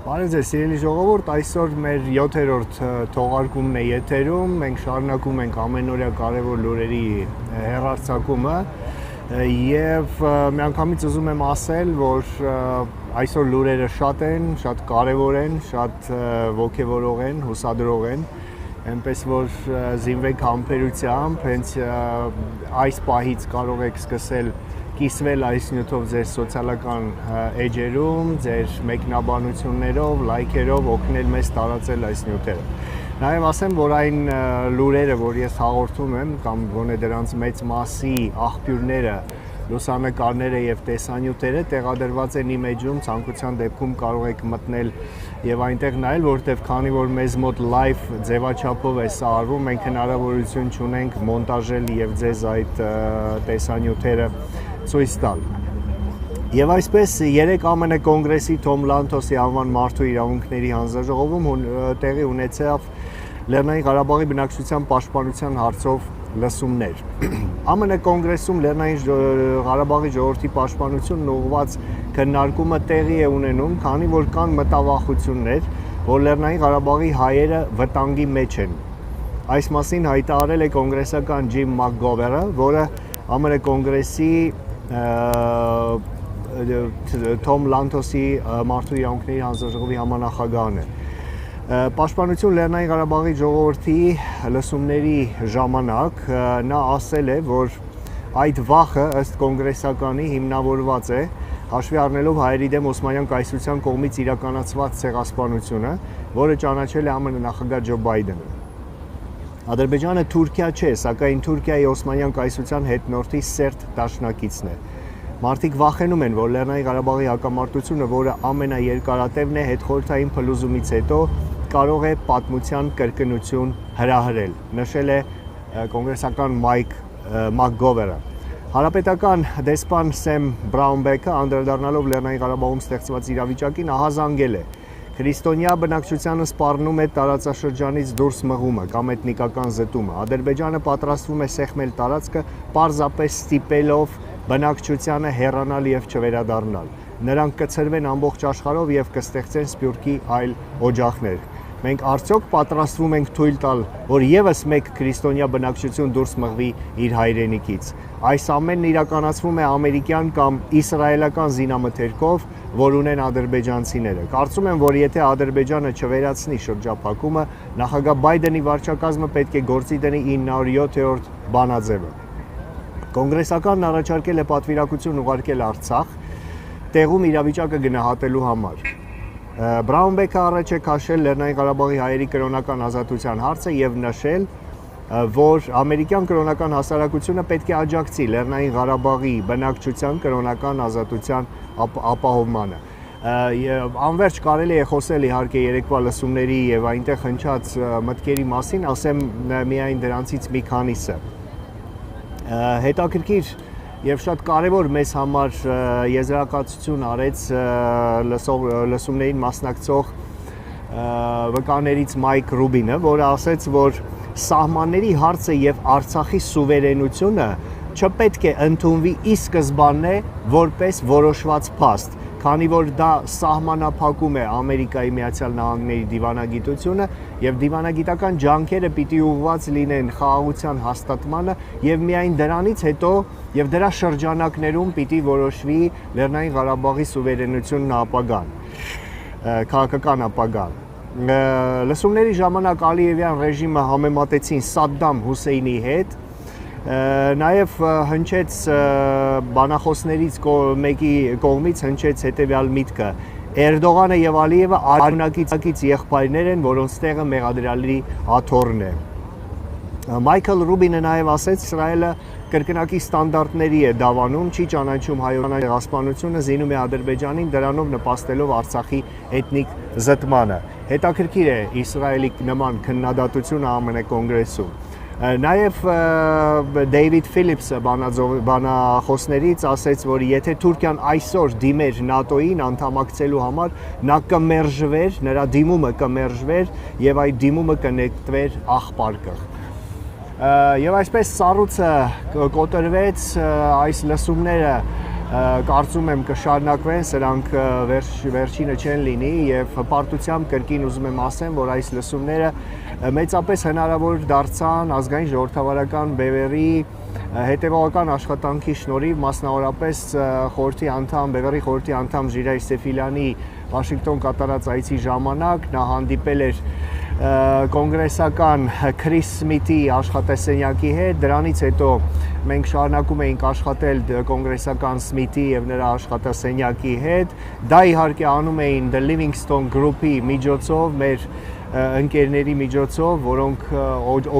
Բարև ձեզ, սիրելի ժողովուրդ, այսօր մեր 7-րդ թողարկումն է եթերում, մենք շարունակում ենք ամենօրյա կարևոր լուրերի հեռարձակումը եւ միանգամից ուզում եմ ասել, որ այսօր լուրերը շատ են, շատ կարևոր են, շատ ոգևորող են, հուսադրող են, այնպես որ զինվեք համբերությամբ, հենց այս պահից կարող եք սկսել կիսվել այս նյութով ձեր սոցիալական էջերում, ձեր մեկնաբանություններով, լայքերով օգնել մեզ տարածել այս նյութերը։ Նաև ասեմ, որ այն լուրերը, որ ես հաղորդում եմ, կամ գոնե դրանց մեծ մասի աղբյուրները, լուսանկարները եւ տեսանյութերը տեղադրված են իմ էջում, ցանկության դեպքում կարող եք մտնել եւ այնտեղ նայել, որտեվ քանի որ մեզ մոտ լայվ ձևաչափով է սա արվում, մենք հնարավորություն ունենք մոնտաժել եւ ձեզ այդ տեսանյութերը ցույց տալ։ Եվ այսպես 3 ԱՄՆ կոնգրեսի Թոմ Լանթոսի անվան մարդու իրավունքների հանձնաժողովում տեղի ունեցավ Լեռնային Ղարաբաղի բնակչության պաշտպանության հարցով լսումներ։ ԱՄՆ կոնգրեսում Լեռնային Ղարաբաղի ժողովրդի պաշտպանությունն ուղղված քննարկումը տեղի է ունենում, քանի որ կան մտավախություններ, որ Լեռնային Ղարաբաղի հայերը վտանգի մեջ են։ Այս մասին հայտարարել է կոնգրեսական Ջիմ Մակգովերը, որը ԱՄՆ կոնգրեսի Թոմ Լանթոսի մարդու իրավունքների հանձնաժողովի համանախագահն է։ Պաշտպանություն Լեռնային Ղարաբաղի ժողովրդի լսումների ժամանակ նա ասել է, որ այդ վախը ըստ կոնգրեսականի հիմնավորված է հաշվի առնելով հայերի դեմ Օսմանյան կայսրության կողմից իրականացված ցեղասպանությունը, որը ճանաչել է ԱՄՆ նախագահ Ջո Բայդենը։ Ադրբեջանը Թուրքիա չէ, սակայն Թուրքիայի Օսմանյան կայսրության հետնորդի սերտ դաշնակիցն է։ Մարդիկ վախենում են, որ Լեռնային Ղարաբաղի հակամարտությունը, որը ամենաերկարատևն է հետխորհրդային փլուզումից հետո, կարող է պատմության կրկնություն հրահրել, նշել է կոնգրեսական Մակգովերը։ Հանրապետական դեսպան Սեմ Բրաունբեքը, անդրադառնալով Լեռնային Ղարաբաղում ստեղծված իրավիճակին, ահազանգել է քրիստոնյա բնակչությանը սպառնում է տարածաշրջանից դուրս մղումը կամ էթնիկական զտումը։ Ադրբեջանը պատրաստվում է սեղմել տարածքը պարզապես ստիպելով բնակչությանը հեռանալ եւ չվերադառնալ։ Նրանք կցրվեն ամբողջ աշխարհով եւ կստեղծեն սփյուռքի այլ օջախներ։ Մենք արդյոք պատրաստվում ենք թույլ տալ, որ եւս մեկ քրիստոնյա բնակչություն դուրս մղվի իր հայրենիքից։ Այս ամենն իրականացվում է ամերիկյան կամ իսրայելական զինամթերքով, որ ունեն ադրբեջանցիները։ Կարծում եմ, որ եթե Ադրբեջանը չվերացնի շրջափակումը, նախագահ Բայդենի վարչակազմը պետք է գործի դնի 907-րդ բանաձևը։ Կոնգրեսականն առաջարկել է պատվիրակություն ուղարկել Արցախ, տեղում իրավիճակը գնահատելու համար։ Բրաունբեքը առաջ է քաշել Լեռնային Ղարաբաղի հայերի կրոնական ազատության հարցը եւ նշել, որ ամերիկյան կրոնական հասարակությունը պետք է աջակցի Լեռնային Ղարաբաղի բնակչության կրոնական ազատության ապահովմանը։ Անverջ կարելի է խոսել իհարկե երեկվա լսումների եւ այնտեղ հնչած մտքերի մասին, ասեմ միայն դրանցից մի քանիսը։ Հետաքրքիր եւ շատ կարեւոր մեզ համար եզրակացություն արեց լսումներին մասնակցող վկաներից Մայք Ռուբինը, որը ասաց, որ սահմանների հարցը եւ Արցախի սուվերենությունը չպետք է ընդունվի ի սկզբանե որպես որոշված փաստ, քանի որ դա սահմանափակում է Ամերիկայի Միացյալ Նահանգների դիվանագիտությունը եւ դիվանագիտական ջանքերը պիտի ուղղված լինեն խաղաղության հաստատմանը եւ միայն դրանից հետո եւ դրա շրջանակներում պիտի որոշվի Լեռնային Ղարաբաղի սուվերենությունն ապագան, քաղաքական ապագան։ Լսումների ժամանակ Ալիևյան ռեժիմը համեմատեցին Սադդամ Հուսեյնի հետ, նաև հնչեց բանախոսներից մեկի կողմից հնչեց հետևյալ միտքը. Էրդողանը եւ Ալիևը արյունակից եղբայրներ են, որոնց տեղը մեղադրյալի աթոռն է։ Մայքլ Ռուբինը նաև ասաց, Իսրայելը կրկնակի ստանդարտների է դավանում, չի ճանաչում հայոց ցեղասպանությունը, զինում է Ադրբեջանին, դրանով նպաստելով Արցախի էթնիկ զտմանը։ Հետաքրքիր է Իսրայելի նման քննադատությունը ԱՄՆ կոնգրեսում։ Նաև Դեյվիդ Ֆիլիպսը բանախոսներից ասաց, որ եթե Թուրքիան այսօր դիմեր ՆԱՏՕ-ին անդամակցելու համար, նա կմերժվեր, նրա դիմումը կմերժվեր եւ այդ դիմումը կնետվեր աղբարկղ։ Եվ այսպես սառույցը կոտրվեց, այս լսումները կարծում եմ կշարունակվեն, սրանք վերջինը չեն լինի եւ հպարտությամբ կրկին ուզում եմ ասեմ, որ այս լսումները մեծապես հնարավոր դարձան Ազգային-Ժողովրդավարական Բևեռի հետևողական աշխատանքի շնորհիվ, մասնավորապես խորհրդի անդամ, ԲԵՎԵՌ-ի խորհրդի անդամ Ժիրայր Սեֆիլյանի Վաշինգտոն կատարած այցի ժամանակ նա հանդիպել էր կոնգրեսական Քրիս Սմիթի աշխատասենյակի հետ, դրանից հետո մենք շարունակում էինք աշխատել կոնգրեսական Սմիթի եւ նրա աշխատասենյակի հետ, դա իհարկե անում էին The Livingstone Group-ի միջոցով, մեր ընկերների միջոցով, որոնք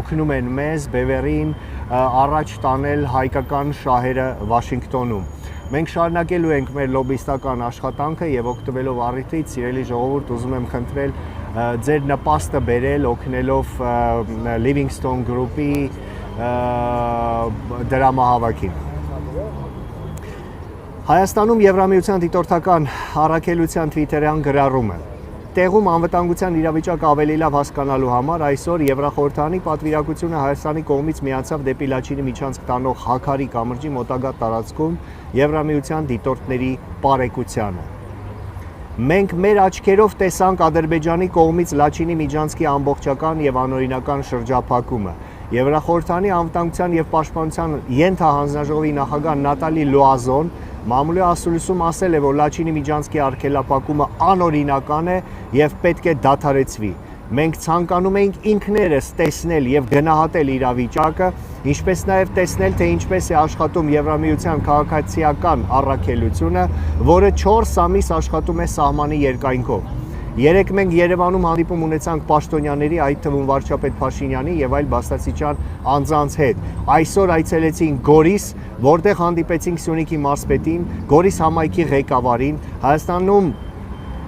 օգնում են մեզ ԲԵՎԵՌ-ին առաջ տանել հայկական շահերը Վաշինգտոնում։ Մենք շարունակելու ենք մեր լոբիստական աշխատանքը եւ օգտվելով առիթից, սիրելի ժողովուրդ, ուզում եմ խնդրել ձեր նպաստը բերել օգնելով Livingstone Group-ի դրամահավաքին։ Հայաստանում Եվրամիության դիտորդական առաքելության Twitter-յան գրառումը տեղում անվտանգության իրավիճակը ավելի լավ հասկանալու համար այսօր Եվրախորհրդանի պատվիրակությունը Հայաստանի կողմից միացավ դեպի Լաչինի միջանցք տանող Հաքարի կամրջի մոտակա տարածքում Եվրամիության դիտորդների պարեկությանը։ Մենք մեր աչքերով տեսանք Ադրբեջանի կողմից Լաչինի միջանցքի ամբողջական եւ անօրինական շրջափակումը։ Եվրախորհրդանի անվտանգության եւ պաշտպանության ենթահանձնաժողովի նախագահ Նատալի Լուազոն մամուլի ասուլիսում ասել է, որ Լաչինի միջանցքի արգելափակումը անօրինական է եւ պետք է դադարեցվի։ Մենք ցանկանում էինք ինքներս տեսնել եւ գնահատել իրավիճակը, ինչպես նաեւ տեսնել, թե ինչպես է աշխատում Եվրամիության քաղաքացիական առաքելությունը, որը 4 ամիս աշխատում է սահմանի երկայնքով։ Երեկ մենք Երևանում հանդիպում ունեցանք պաշտոնյաների, այդ թվում վարչապետ Փաշինյանի եւ այլ բաստացիչան անձանց հետ։ Այսօր այցելեցինք Գորիս, որտեղ հանդիպեցինք Սյունիքի մարզպետին, Գորիս համայնքի ղեկավարին, Հայաստանում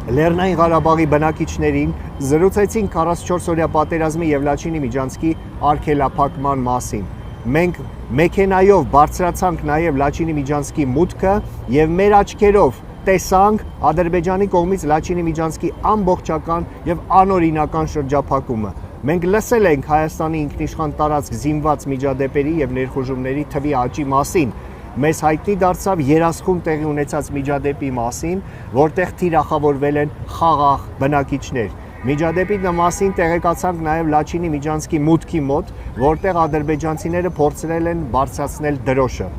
Լեռնային Ղարաբաղի բնակիչներին, զրուցեցինք 44-օրյա պատերազմի եւ Լաչինի միջանցքի արգելափակման մասին։ Մենք մեքենայով բարձրացանք նաեւ Լաչինի միջանցքի մուտքը եւ մեր աչքերով տեսանք Ադրբեջանի կողմից Լաչինի միջանցքի ամբողջական եւ անօրինական շրջափակումը։ Մենք լսել ենք Հայաստանի ինքնիշխան տարածք զինված միջադեպերի եւ ներխուժումների թվի աճի մասին։ Մեզ հայտնի դարձավ երասխում տեղի ունեցած միջադեպի մասին, որտեղ թիրախավորվել են խաղաղ բնակիչներ։ Միջադեպի մասին տեղեկացանք նաեւ Լաչինի միջանցքի մուտքի մոտ, որտեղ ադրբեջանցիները փորձել են բարձրացնել դրոշը։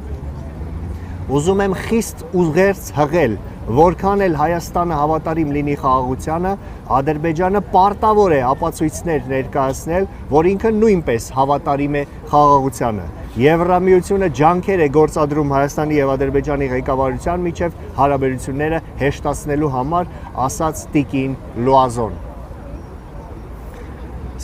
Ուզում եմ խիստ ուղերձ հղել, որքան էլ Հայաստանը հավատարիմ լինի խաղաղությանը, Ադրբեջանը պարտավոր է ապացույցներ ներկայացնել, որ ինքը նույնպես հավատարիմ է խաղաղությանը։ Եվրամիությունը ջանքեր է գործադրում Հայաստանի եւ Ադրբեջանի ղեկավարության միջև հարաբերությունները հեշտացնելու համար, ասաց Տիկին Լուազոն։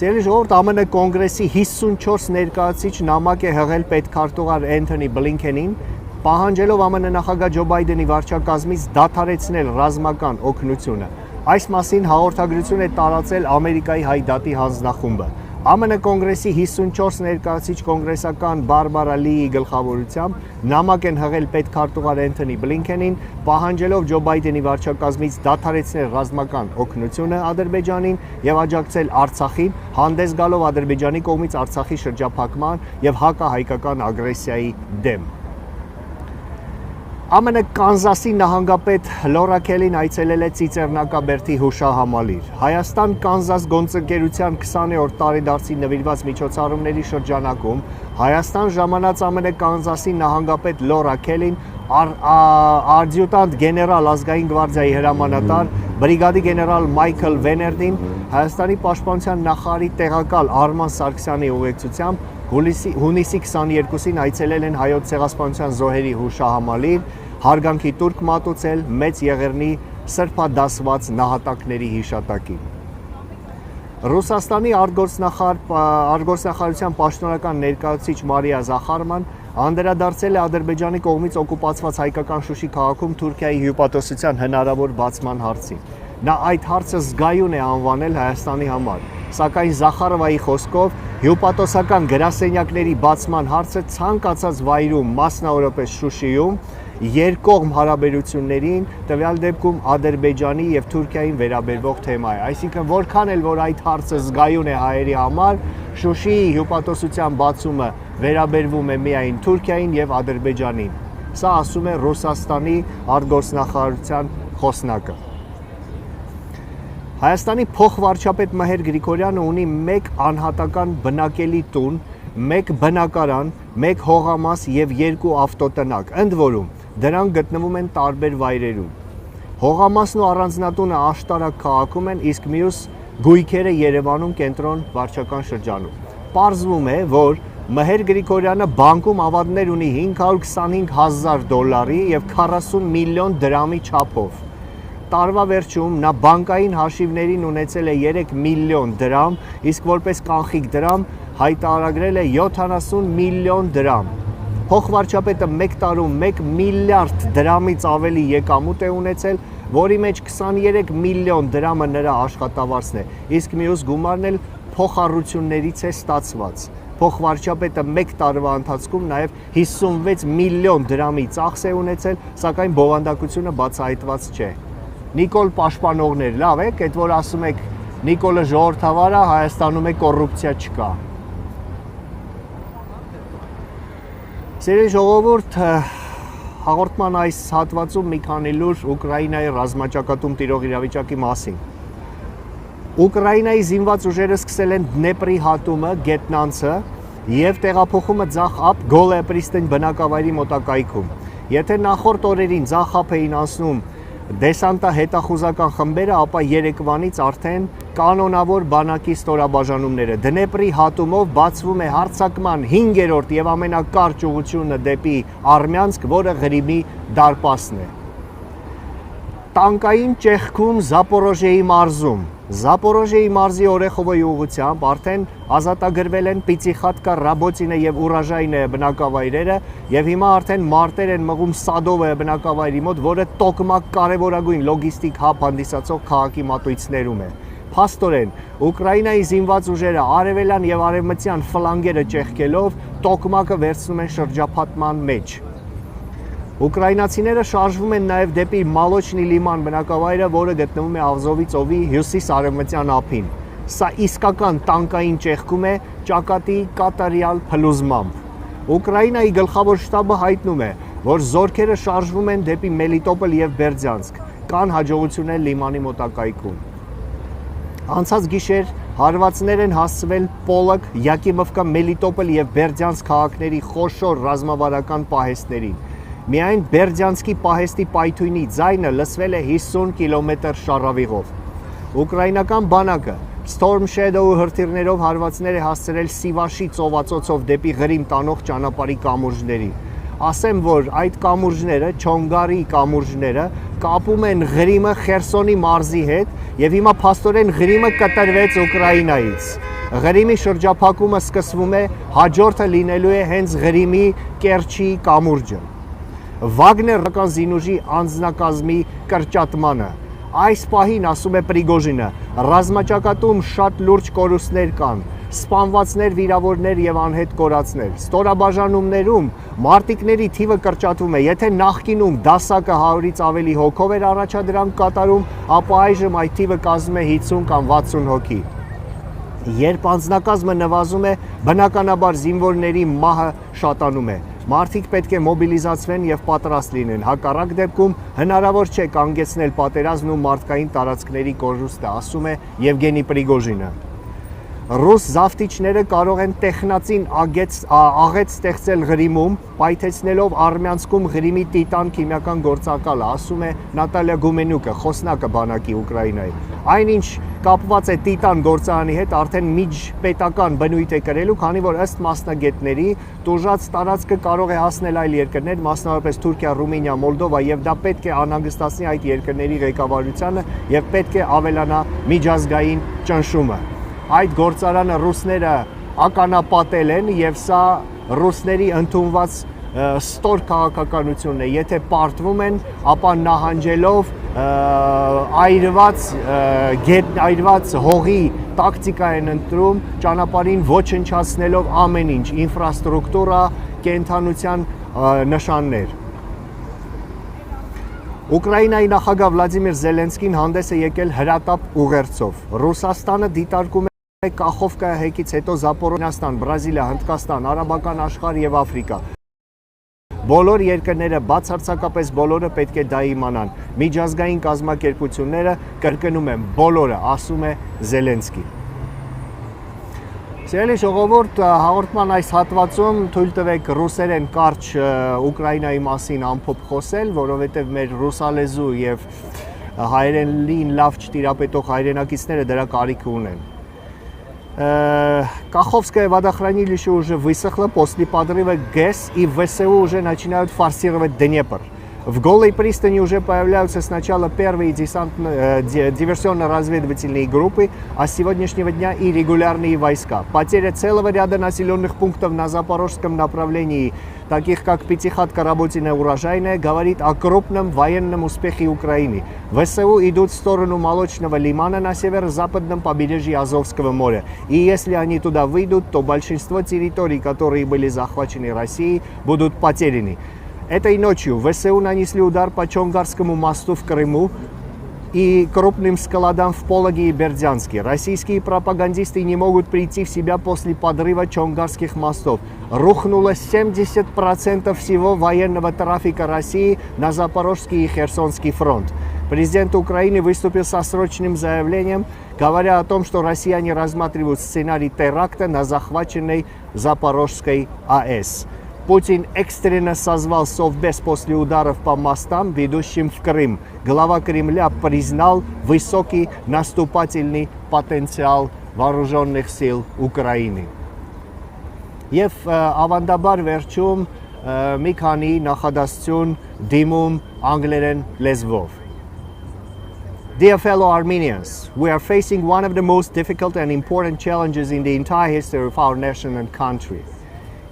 Սիրելի ժողովուրդ, ԱՄՆ կոնգրեսի 54 ներկայացուցիչ նամակ է հղել պետքարտուղար Էնթոնի Բլինքենին, պահանջելով ԱՄՆ նախագահ Ջո Բայդենի վարչակազմից դադարեցնել ռազմական օգնությունը։ Այս մասին հաղորդագրություն է տարածել Ամերիկայի հայ դատի հանձնախումբը։ ԱՄՆ կոնգրեսի 54 ներկայացուցիչ կոնգրեսական Բարբարա Լիի գլխավորությամբ նամակ են հղել պետքարտուղար Էնթոնի Բլինքենին, պահանջելով Ջո Բայդենի վարչակազմից դադարեցնել ռազմական օգնությունը Ադրբեջանին եւ աջակցել Արցախին, հանդես գալով Ադրբեջանի կողմից Արցախի շրջափակման եւ հակահայկական ագրեսիայի դեմ։ ԱՄՆ Կանզասի նահանգապետ Լորա Քելին այցելել է Ծիծեռնակաբերդի հուշահամալիր։ Հայաստան-Կանզաս գործընկերության 20-րդ տարեդարձին նվիրված միջոցառումների շրջանակում Հայաստան ժամանած ԱՄՆ Կանզասի նահանգապետ Լորա Քելին ադյուտանտ գեներալ ազգային գվարդիայի հրամանատար բրիգադի գեներալ Մայքլ Վեներդին, Հայաստանի պաշտպանության նախարարի տեղակալ Արման Սարգսյանի ուղեկցությամբ հունիսի 22-ին այցելել են հայոց ցեղասպանության զոհերի հուշահամալիր, հարգանքի տուրք մատուցել Մեծ Եղեռնի սրբադասված նահատակների հիշատակին։ Ռուսաստանի արտգործնախարարության պաշտոնական ներկայացուցիչ Մարիա Զախարման անդրադարձել է Ադրբեջանի կողմից օկուպացված հայկական Շուշի քաղաքում Թուրքիայի հյուպատոսության հնարավոր բացման հարցին։ Նա այդ հարցը զգայուն է անվանել Հայաստանի համար, սակայն Զախարովայի խոսքով հյուպատոսական գրասենյակների բացման հարցը ցանկացած վայրում, մասնավորապես Շուշիում, երկկողմ հարաբերություններին, տվյալ դեպքում Ադրբեջանի եւ Թուրքիային վերաբերվող թեմա է։ Այսինքն որքան էլ որ այդ հարցը զգայուն է հայերի համար, Շուշիի հյուպատոսության բացումը վերաբերվում է միայն Թուրքիային եւ Ադրբեջանին։ Սա ասում է Ռուսաստանի արտգործնախարարության խոսնակը։ Հայաստանի փոխվարչապետ Մհեր Գրիգորյանը ունի մեկ անհատական բնակելի տուն, մեկ բնակարան, մեկ հողամաս եւ 2 ավտոտնակ, ընդ որում դրանք գտնվում են տարբեր վայրերում։ Հողամասն ու առանձնատունը աշտարակ քաղաքում են, իսկ մյուս գույքերը Երևանում կենտրոն վարչական շրջանում։ Պարզվում է, որ Մհեր Գրիգորյանը բանկում ավանդներ ունի $525,000 եւ 40 միլիոն դրամի չափով։ Տարվա վերջում նա բանկային հաշիվներին ունեցել է 3 միլիոն դրամ, իսկ որպես կանխիկ դրամ հայտարարել է 70 միլիոն դրամ։ Փոխվարչապետը մեկ տարում 1 միլիարդ դրամից ավելի եկամուտ է ունեցել, որի մեջ 23 միլիոն դրամը նրա աշխատավարձն է, իսկ մյուս գումարն էլ փոխառություններից է ստացված։ Փոխվարչապետը մեկ տարվա ընթացքում նաև 56 միլիոն դրամի ծախս է ունեցել, սակայն բովանդակությունը բացահայտված չէ։ Նիկոլ պաշտպանողներ, լավ եք, այդ որ ասում եք Նիկոլը ժողովրդավար է, Հայաստանում է կոռուպցիա չկա։ Սիրելի ժողովուրդ, հաղորդման այս հատվածում մի քանի լուր Ուկրաինայի ռազմաճակատում տիրող իրավիճակի մասին։ Ուկրաինայի զինված ուժերը սկսել են Դնեպրի հատումը, գետնանցը եւ տեղափոխումը ձախ ափ Գոլե Պրիստին բնակավայրի մոտակայքում։ Եթե նախորդ օրերին ձախ ափ էին անցնում դեսանտա հետախուզական խմբերը, ապա երեկվանից արդեն կանոնավոր բանակի ստորաբաժանումները։ Դնեպրի հատումով բացվում է հարձակման 5-րդ եւ ամենակարճ ուղղությունը դեպի Արմյանսկ, որը Ղրիմի դարպասն է։ Տանկային ճեղքում Զապորոժիեի մարզում։ Զապորոժիեի մարզի Օրեխովոյի ուղղությամբ արդեն ազատագրվել են Պիցիխատկա, Ռաբոցինը եւ Ուրաժայինը բնակավայրերը եւ հիմա արդեն մարտեր են մղում Սադովը բնակավայրի մոտ, որը տոկմակ կարևորագույն լոգիստիկ հաբ հանդիսացող քաղաքի մատույցներում է։ Փաստորեն, Ուկրաինայի զինված ուժերը արևելյան եւ արևմտյան ֆլանգերը ճեղքելով տոկմակը վերցնում են շրջափատման մեջ։ Ուկրաինացիները շարժվում են նաև դեպի Մալոչնի լիման բնակավայրը, որը գտնվում է Ավզովի ծովի հյուսիս-արևմտյան ափին։ Սա իսկական տանկային ճեղքում է ճակատի կատարյալ փլուզմամբ։ Ուկրաինայի գլխավոր շտաբը հայտնում է, որ զորքերը շարժվում են դեպի Մելիտոպոլ եւ Բերձյանսկ, կան հաջողություններ լիմանի մոտակայքում։ Անցած գիշեր հարվածներ են հասցվել Պոլոկ, Յակիմովկա, Մելիտոպոլ եւ Բերձյանսկ քաղաքների խոշոր ռազմավարական պահեստներին։ Միայն Բերձյանսկի պահեստի պայթույնի ձայնը լսվել է 50 կիլոմետր շարավիղով։ Ուկրաինական բանակը Storm Shadow-ի հրթիռներով հարվածներ է հասցրել Սիվաշի ծովացոցով դեպի Ղրիմ տանող ճանապարհի կամուրջներին։ Ասեմ, որ այդ կամուրջները, Չոնգարի կամուրջները, կապում են Ղրիմը Խերսոնի մարզի հետ, եւ հիմա փաստորեն Ղրիմը կտրվեց Ուկրաինայից։ Ղրիմի շրջափակումը սկսվում է, հաջորդը լինելու է հենց Ղրիմի Կերչի կամուրջը։ Վագներական զինուժի անձնակազմի կրճատմանը։ Այս պահին, ասում է Պրիգոժինը, ռազմաճակատում շատ լուրջ կորուստներ կան, սպանվածներ, վիրավորներ եւ անհետ կորածներ։ Ստորաբաժանումներում մարտիկների թիվը կրճատվում է։ Եթե նախկինում դասակը 100-ից ավելի հոգով էր առաջադրանք կատարում, ապա այժմ այդ թիվը կազմում է 50 կամ 60 հոգի։ Երբ անձնակազմը նվազում է, բնականաբար զինվորների մահը շատանում է։ Մարդիկ պետք է մոբիլիզացվեն եւ պատրաստ լինեն։ Հակառակ դեպքում հնարավոր չէ կանգեցնել պատերազմն ու մարդկային տարածքների կորուստը, ասում է Եվգենի Պրիգոժինը։ Ռուս զավթիչները կարող են տեխնացին աղետ ստեղծել Ղրիմում, պայթեցնելով Արմյանսկում Ղրիմի տիտան քիմիական գործակալը, ասում է Նատալիա Գումենյուկը, խոսնակը բանակի Ուկրաինայի։ Այնինչ կապված է տիտան գործարանի հետ արդեն միջպետական բնույթ է կրելու, քանի որ ըստ մասնագետների տուժած տարածքը կարող է հասնել այլ երկրներ, մասնավորապես Թուրքիա, Ռումինիա, Մոլդովա, եւ դա պետք է անհանգստացնի այդ երկրների ղեկավարությանը եւ պետք է ավելանա միջազգային ճնշումը։ Այդ գործարանը ռուսները ականապատել են եւ սա ռուսների ընդունված ստոր քաղաքականությունն է։ Եթե պարտվում են, ապա նահանջելով այրված հողի տակտիկա են ընտրում, ճանապարհին ոչնչացնելով ամեն ինչ, ինֆրաստրուկտուրա, կենթանության նշաններ։ Ուկրաինայի նախագահ Վլադիմիր Զելենսկին հանդես է եկել հրատապ ուղերձով։ Ռուսաստանը դիտարկում է Կախովկայահեկից հետո Զապորոժիան, Բրազիլիա, Հնդկաստան, Արաբական աշխարհ եւ Աֆրիկա։ Բոլոր երկրները, բացարձակապես բոլորը պետք է դա իմանան։ Միջազգային կազմակերպությունները, կրկնում եմ, բոլորը, ասում է Զելենսկի։ Սիրելի ժողովուրդ, հաղորդման այս հատվածում թույլ տվեք ռուսերեն կարճ Ուկրաինայի մասին ամփոփ խոսել, որովհետև մեր ռուսալեզու եւ հայերենին լավ չտիրապետող հայրենակիցները դրա կարիքը ունեն։ Каховская водохранилище уже высохло после подрыва ГЭС, и в ВСУ уже начинают форсировать Днепр. В Голой пристани уже появляются сначала первые диверсионно-разведывательные группы, а с сегодняшнего дня и регулярные войска. Потеря целого ряда населенных пунктов на запорожском направлении, таких как Пятихатка, Работино, Урожайная, говорит о крупном военном успехе Украины. ВСУ идут в сторону Молочного лимана на северо-западном побережье Азовского моря. И если они туда выйдут, то большинство территорий, которые были захвачены Россией, будут потеряны. Этой ночью ВСУ нанесли удар по Чонгарскому мосту в Крыму и крупным складам в Пологе и Бердянске. Российские пропагандисты не могут прийти в себя после подрыва чонгарских мостов. Рухнуло 70% всего военного трафика России на Запорожский и Херсонский фронт. Президент Украины выступил со срочным заявлением, говоря о том, что россияне рассматривают сценарий теракта на захваченной Запорожской АЭС. Путин экстренно созвал Совбез после ударов по мостам, ведущим в Крым. Глава Кремля признал высокий наступательный потенциал вооруженных сил Украины. Եվ ավանդաբար վերջում մի քանի նախադասություն դիմում անգլերեն լեզվով. Dear fellow Armenians, we are facing one of the most difficult and important challenges in the entire history of our nation and country.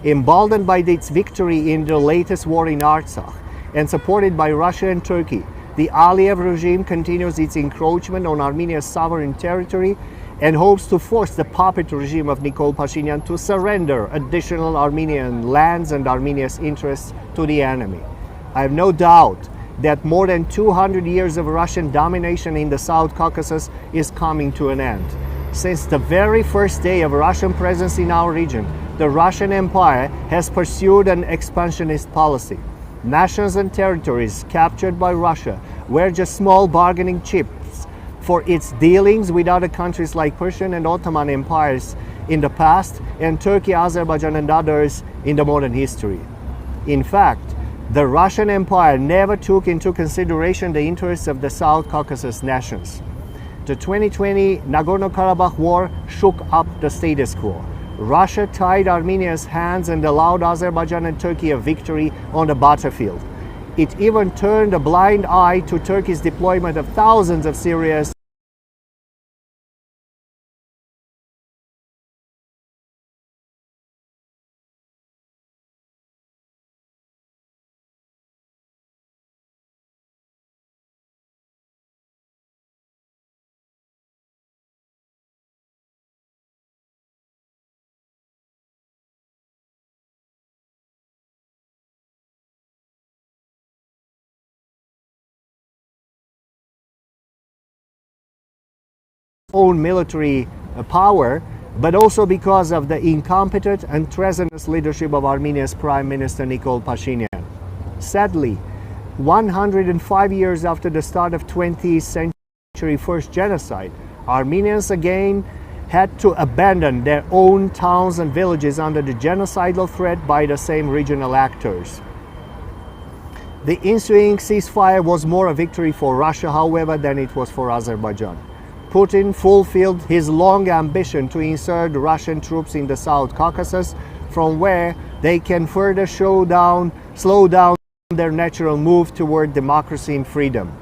Emboldened by its victory in the latest war in Artsakh and supported by Russia and Turkey, the Aliyev regime continues its encroachment on Armenia's sovereign territory and hopes to force the puppet regime of Nikol Pashinyan to surrender additional Armenian lands and Armenia's interests to the enemy. I have no doubt that more than 200 years of Russian domination in the South Caucasus is coming to an end. Since the very first day of Russian presence in our region, the Russian Empire has pursued an expansionist policy. Nations and territories captured by Russia were just small bargaining chips for its dealings with other countries like Persian and Ottoman empires in the past, and Turkey, Azerbaijan, and others in the modern history. In fact, the Russian Empire never took into consideration the interests of the South Caucasus nations. The 2020 Nagorno-Karabakh war shook up the status quo. Russia tied Armenia's hands and allowed Azerbaijan and Turkey a victory on the battlefield. It even turned a blind eye to Turkey's deployment of thousands of Syrians own military power, but also because of the incompetent and treasonous leadership of Armenia's Prime Minister Nikol Pashinyan. Sadly, 105 years after the start of 20th century first genocide, Armenians again had to abandon their own towns and villages under the genocidal threat by the same regional actors. The ensuing ceasefire was more a victory for Russia, however, than it was for Azerbaijan. Putin fulfilled his long ambition to insert Russian troops in the South Caucasus, from where they can further slow down their natural move toward democracy and freedom.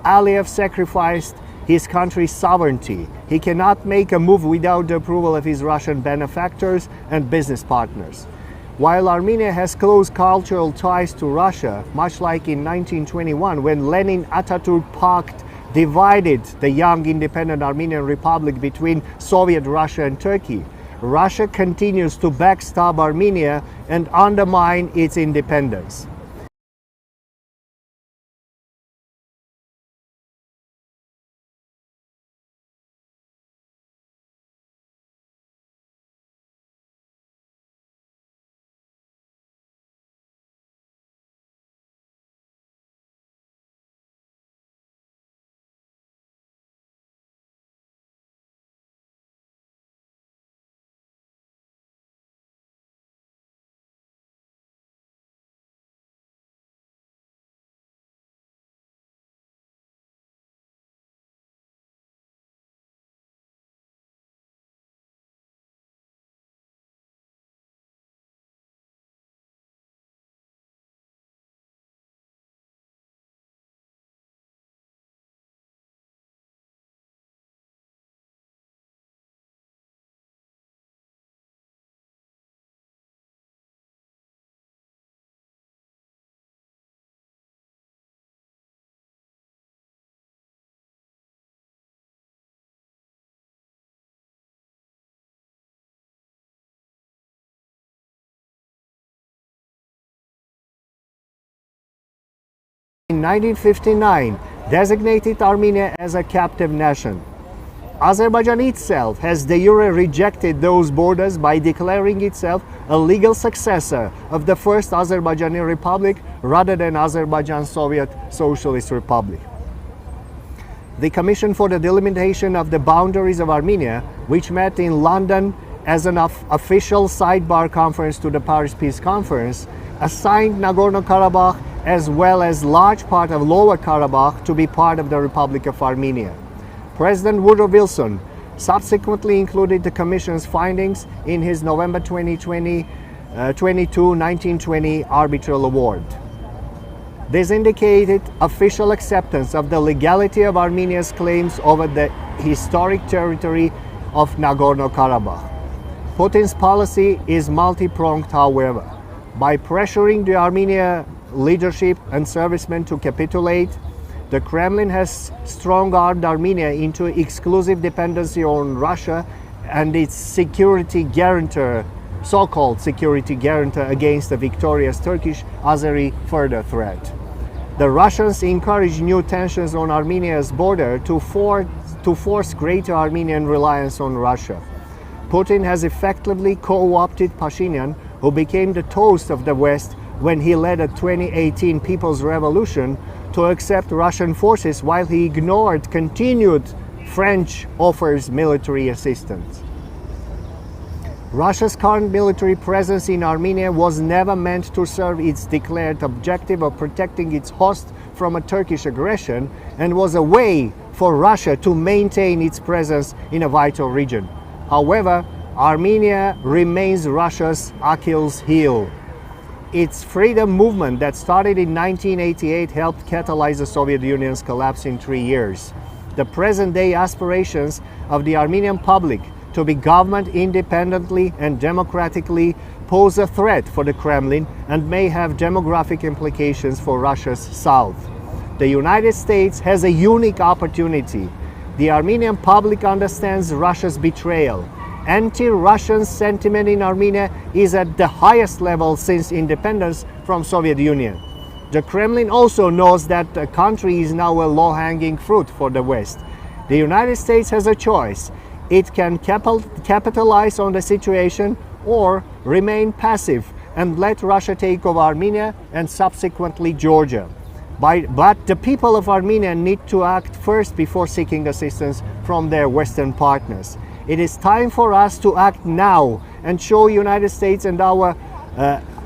Aliyev sacrificed his country's sovereignty. He cannot make a move without the approval of his Russian benefactors and business partners. While Armenia has close cultural ties to Russia, much like in 1921 when Lenin-Ataturk Pact divided the young independent Armenian Republic between Soviet Russia and Turkey, Russia continues to backstab Armenia and undermine its independence. 1959 designated Armenia as a captive nation. Azerbaijan itself has de jure rejected those borders by declaring itself a legal successor of the first Azerbaijani Republic rather than Azerbaijan Soviet Socialist Republic. The Commission for the Delimitation of the Boundaries of Armenia, which met in London as an official sidebar conference to the Paris Peace Conference, assigned Nagorno-Karabakh as well as large part of Lower Karabakh to be part of the Republic of Armenia. President Woodrow Wilson subsequently included the Commission's findings in his November 1920 arbitral award. This indicated official acceptance of the legality of Armenia's claims over the historic territory of Nagorno-Karabakh. Putin's policy is multi-pronged, however. By pressuring the Armenian leadership and servicemen to capitulate, the Kremlin has strong-armed Armenia into exclusive dependency on Russia and its security guarantor, so-called security guarantor against the victorious Turkish Azeri further threat. The Russians encourage new tensions on Armenia's border to force greater Armenian reliance on Russia. Putin has effectively co-opted Pashinyan, who became the toast of the West when he led a 2018 People's Revolution, to accept Russian forces while he ignored continued French offers military assistance. Russia's current military presence in Armenia was never meant to serve its declared objective of protecting its host from a Turkish aggression, and was a way for Russia to maintain its presence in a vital region. However, Armenia remains Russia's Achilles heel. Its freedom movement that started in 1988 helped catalyze the Soviet Union's collapse in 3 years. The present-day aspirations of the Armenian public to be governed independently and democratically pose a threat for the Kremlin and may have demographic implications for Russia's south. The United States has a unique opportunity. The Armenian public understands Russia's betrayal. Anti-Russian sentiment in Armenia is at the highest level since independence from Soviet Union. The Kremlin also knows that the country is now a low-hanging fruit for the West. The United States has a choice. It can capitalize on the situation or remain passive and let Russia take over Armenia and subsequently Georgia. But the people of Armenia need to act first before seeking assistance from their Western partners. It is time for us to act now and show United States and our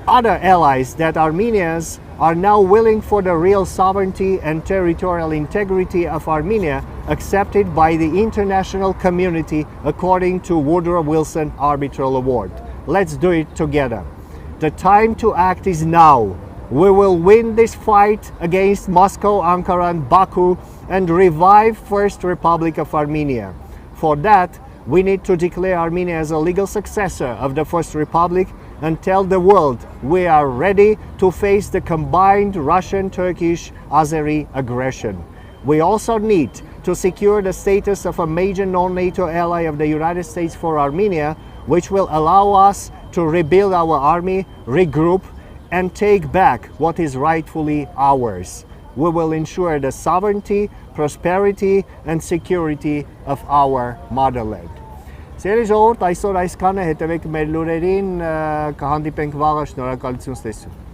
other allies that Armenians are now willing for the real sovereignty and territorial integrity of Armenia accepted by the international community according to Woodrow Wilson Arbitral Award. Let's do it together. The time to act is now. We will win this fight against Moscow, Ankara and Baku and revive First Republic of Armenia. For that, we need to declare Armenia as a legal successor of the First Republic and tell the world we are ready to face the combined Russian, Turkish, Azeri aggression. We also need to secure the status of a major non-NATO ally of the United States for Armenia, which will allow us to rebuild our army, regroup, and take back what is rightfully ours. We will ensure the sovereignty, prosperity, and security of our motherland. Սիրելի ժողովուրդ, այսօր այսքանը, հետևեք մեր լուրերին, կհանդիպենք վաղը, շնորհակալություն, ստեսություն։